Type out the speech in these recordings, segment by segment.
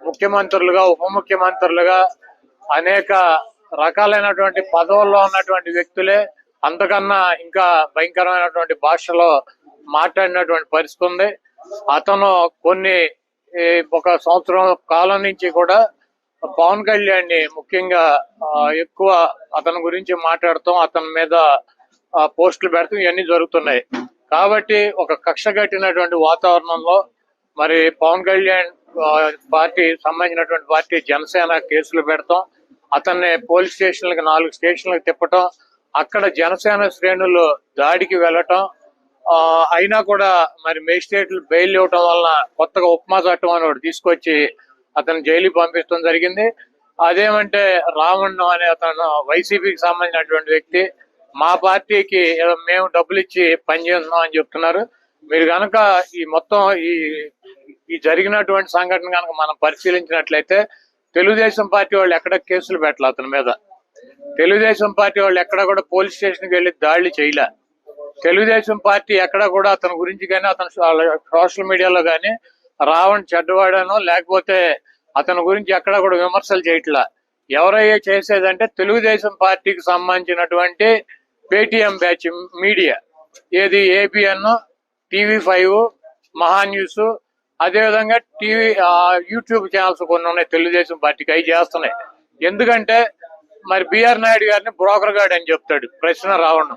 ముఖ్యమంత్రులుగా, ఉప ముఖ్యమంత్రులుగా అనేక రకాలైనటువంటి పదవుల్లో ఉన్నటువంటి వ్యక్తులే అంతకన్నా ఇంకా భయంకరమైనటువంటి భాషలో మాట్లాడినటువంటి పరిస్థితి ఉంది. అతను ఒక సంవత్సరం కాలం నుంచి కూడా పవన్ కళ్యాణ్ ని ముఖ్యంగా ఎక్కువ అతని గురించి మాట్లాడటం, అతని మీద పోస్టులు పెడతాం ఇవన్నీ జరుగుతున్నాయి. కాబట్టి ఒక కక్ష కట్టినటువంటి వాతావరణంలో మరి పవన్ కళ్యాణ్ పార్టీ సంబంధించినటువంటి పార్టీ జనసేన కేసులు పెడతాం, అతన్ని పోలీస్ స్టేషన్లకు 4 స్టేషన్లకు తిప్పటం, అక్కడ జనసేన శ్రేణులు దాడికి వెళ్ళటం, అయినా కూడా మరి మేజిస్ట్రేట్లు బెయిల్ ఇవ్వటం వలన కొత్తగా ఉపమా చట్టం అని ఒకటి తీసుకొచ్చి అతను జైలుకి పంపించడం జరిగింది. అదేమంటే రావణ్ అనే అతను వైసీపీకి సంబంధించినటువంటి వ్యక్తి మా పార్టీకి మేము డబ్బులు ఇచ్చి పనిచేస్తున్నాం అని చెప్తున్నారు. మీరు కనుక ఈ మొత్తం ఈ జరిగినటువంటి సంఘటన కనుక మనం పరిశీలించినట్లయితే తెలుగుదేశం పార్టీ వాళ్ళు ఎక్కడ కేసులు పెట్టలే అతని మీద. తెలుగుదేశం పార్టీ వాళ్ళు ఎక్కడ కూడా పోలీస్ స్టేషన్కి వెళ్ళి దాడులు చేయలే. తెలుగుదేశం పార్టీ ఎక్కడ కూడా అతని గురించి కానీ అతను సోషల్ మీడియాలో కానీ రావణ్ చెడ్డవాడనో లేకపోతే అతని గురించి ఎక్కడ కూడా విమర్శలు చేయట్లా. ఎవరయ్యే చేసేదంటే తెలుగుదేశం పార్టీకి సంబంధించినటువంటి పేటీఎం బ్యాచ్ మీడియా, ఏది ఏబిఎన్, TV5, మహా న్యూస్, అదేవిధంగా యూట్యూబ్ ఛానల్స్ కొన్ని ఉన్నాయి తెలుగుదేశం పార్టీకి, అవి చేస్తున్నాయి. ఎందుకంటే మరి బిఆర్ నాయుడు గారిని బ్రోకర్ గార్డ్ అని చెప్తాడు ప్రశ్న రావణ్.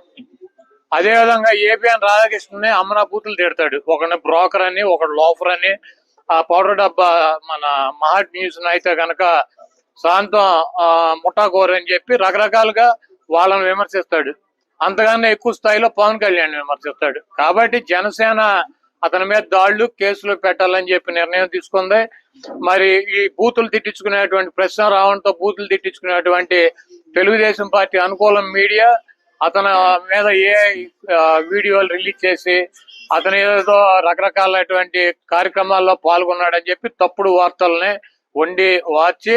అదేవిధంగా ఏబిఎన్ రాధాకృష్ణని అమ్మనా బూతులు తిడతాడు, ఒకరిని బ్రోకర్ అని, ఒకడు లోఫర్ అని. ఆ పౌడర్ డబ్బా మన మహా న్యూస్ అయితే కనుక శాంతం ముఠాకోర్ అని చెప్పి రకరకాలుగా వాళ్ళని విమర్శిస్తాడు. అంతకన్నా ఎక్కువ స్థాయిలో పవన్ కళ్యాణ్ విమర్శిస్తాడు. కాబట్టి జనసేన అతని మీద దాడులు కేసులు పెట్టాలని చెప్పి నిర్ణయం తీసుకుంది. మరి ఈ బూతులు తిట్టించుకునేటువంటి ప్రశ్న రావణ్తో బూతులు తిట్టించుకునేటువంటి తెలుగుదేశం పార్టీ అనుకూలం మీడియా అతని మీద వీడియోలు రిలీజ్ చేసి అతను ఏదో రకరకాలైనటువంటి కార్యక్రమాల్లో పాల్గొన్నాడని చెప్పి తప్పుడు వార్తల్ని వండి వార్చి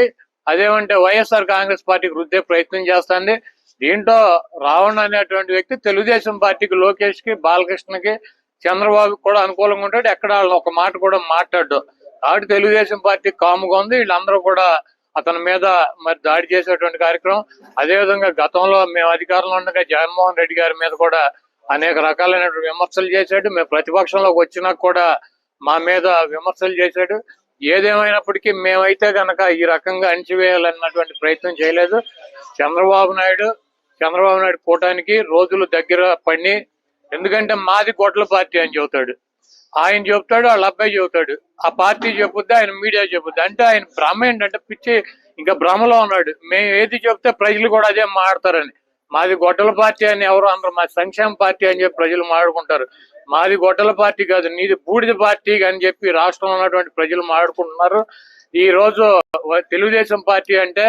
అదేమంటే వైఎస్ఆర్ కాంగ్రెస్ పార్టీకి రుద్దే ప్రయత్నం చేస్తుంది. దీంట్లో రావణ్ అనేటువంటి వ్యక్తి తెలుగుదేశం పార్టీకి, లోకేష్ కి, బాలకృష్ణకి, చంద్రబాబుకి కూడా అనుకూలంగా ఉంటాడు. ఎక్కడ వాళ్ళని ఒక మాట కూడా మాట్లాడు. కాబట్టి తెలుగుదేశం పార్టీ కాముగా ఉంది. వీళ్ళందరూ కూడా అతని మీద మరి దాడి చేసేటువంటి కార్యక్రమం. అదేవిధంగా గతంలో మేము అధికారంలో ఉండగా జగన్మోహన్ రెడ్డి గారి మీద కూడా అనేక రకాలైనటువంటి విమర్శలు చేశాడు. మేము ప్రతిపక్షంలోకి వచ్చినా కూడా మా మీద విమర్శలు చేశాడు. ఏదేమైనప్పటికీ మేమైతే కనుక ఈ రకంగా అణిచివేయాలన్నటువంటి ప్రయత్నం చేయలేదు. చంద్రబాబు నాయుడు కూటానికి రోజులు దగ్గర పడి, ఎందుకంటే మాది గొడ్ల పార్టీ అని చెబుతాడు, ఆయన చెబుతాడు, వాళ్ళ అబ్బాయి చెబుతాడు, ఆ పార్టీ చెబుద్ది, ఆయన మీడియా చెబుద్ది. అంటే ఆయన భ్రమ ఏంటంటే పిచ్చి, ఇంకా భ్రమలో ఉన్నాడు. మేము ఏది చెప్తే ప్రజలు కూడా అదే మాట్లాడతారని. మాది గొడ్డల పార్టీ అని ఎవరు అందరూ, మాది సంక్షేమ పార్టీ అని చెప్పి ప్రజలు మాట్లాడుకుంటారు. మాది గొడ్డల పార్టీ కాదు, నీది బూడిద పార్టీ అని చెప్పి రాష్ట్రంలో ఉన్నటువంటి ప్రజలు మాట్లాడుకుంటున్నారు. ఈ రోజు తెలుగుదేశం పార్టీ అంటే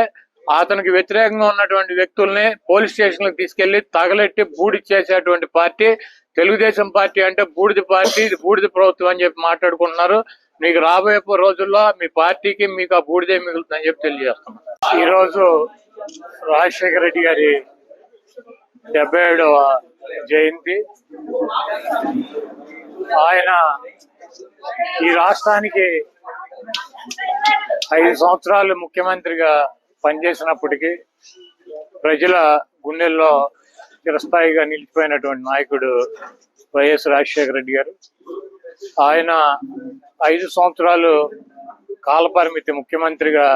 అతనికి వ్యతిరేకంగా ఉన్నటువంటి వ్యక్తుల్ని పోలీస్ స్టేషన్లకు తీసుకెళ్లి తగలెట్టి బూడి చేసేటువంటి పార్టీ తెలుగుదేశం పార్టీ. అంటే బూడిద పార్టీ, బూడిద ప్రభుత్వం అని చెప్పి మాట్లాడుకుంటున్నారు. మీకు రాబోయే రోజుల్లో మీ పార్టీకి మీకు ఆ బూడిదే మిగులుతుందని చెప్పి తెలియజేస్తున్నాం. ఈ రోజు రాజశేఖర రెడ్డి గారి 77వ జయంతి. ఆయన ఈ రాష్ట్రానికి 5 సంవత్సరాలు ముఖ్యమంత్రిగా పనిచేసినప్పటికీ ప్రజల గుండెల్లో చిరస్థాయిగా నిలిచిపోయినటువంటి నాయకుడు వైఎస్ రాజశేఖర రెడ్డి గారు. ఆయన 5 సంవత్సరాలు కాలపరిమితి ముఖ్యమంత్రిగా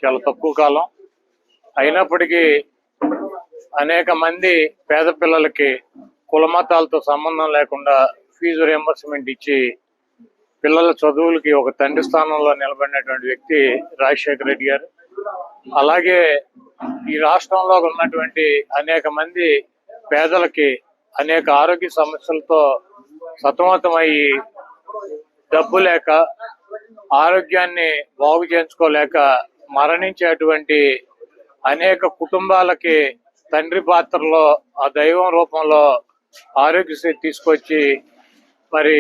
చాలా తక్కువ కాలం. అయినప్పటికీ అనేక మంది పేద పిల్లలకి కులమతాలతో సంబంధం లేకుండా ఫీజు రియంబర్స్మెంట్ ఇచ్చి పిల్లల చదువులకి ఒక తండ్రి స్థానంలో నిలబడినటువంటి వ్యక్తి రాజశేఖర రెడ్డి గారు. అలాగే ఈ రాష్ట్రంలో ఉన్నటువంటి అనేక మంది పేదలకి అనేక ఆరోగ్య సమస్యలతో సతమతమయ్యి డబ్బు లేక, ఆరోగ్యాన్ని బాగు చేయించుకోలేక మరణించేటువంటి అనేక కుటుంబాలకి తండ్రి పాత్రలో ఆ దైవం రూపంలో ఆరోగ్యశ్రీ తీసుకొచ్చి మరి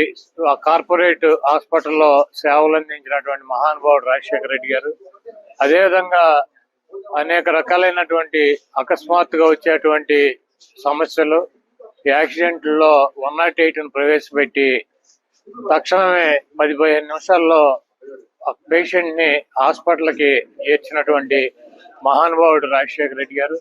ఆ కార్పొరేట్ హాస్పిటల్లో సేవలు అందించినటువంటి మహానుభావుడు రాజశేఖర రెడ్డి గారు. అదేవిధంగా అనేక రకాలైనటువంటి అకస్మాత్తుగా వచ్చేటువంటి సమస్యలు, యాక్సిడెంట్లలో 108ను ప్రవేశపెట్టి తక్షణమే 10-15 నిమిషాల్లో పేషెంట్ ని హాస్పిటల్కి చేర్చినటువంటి మహానుభావుడు రాజశేఖర రెడ్డి గారు.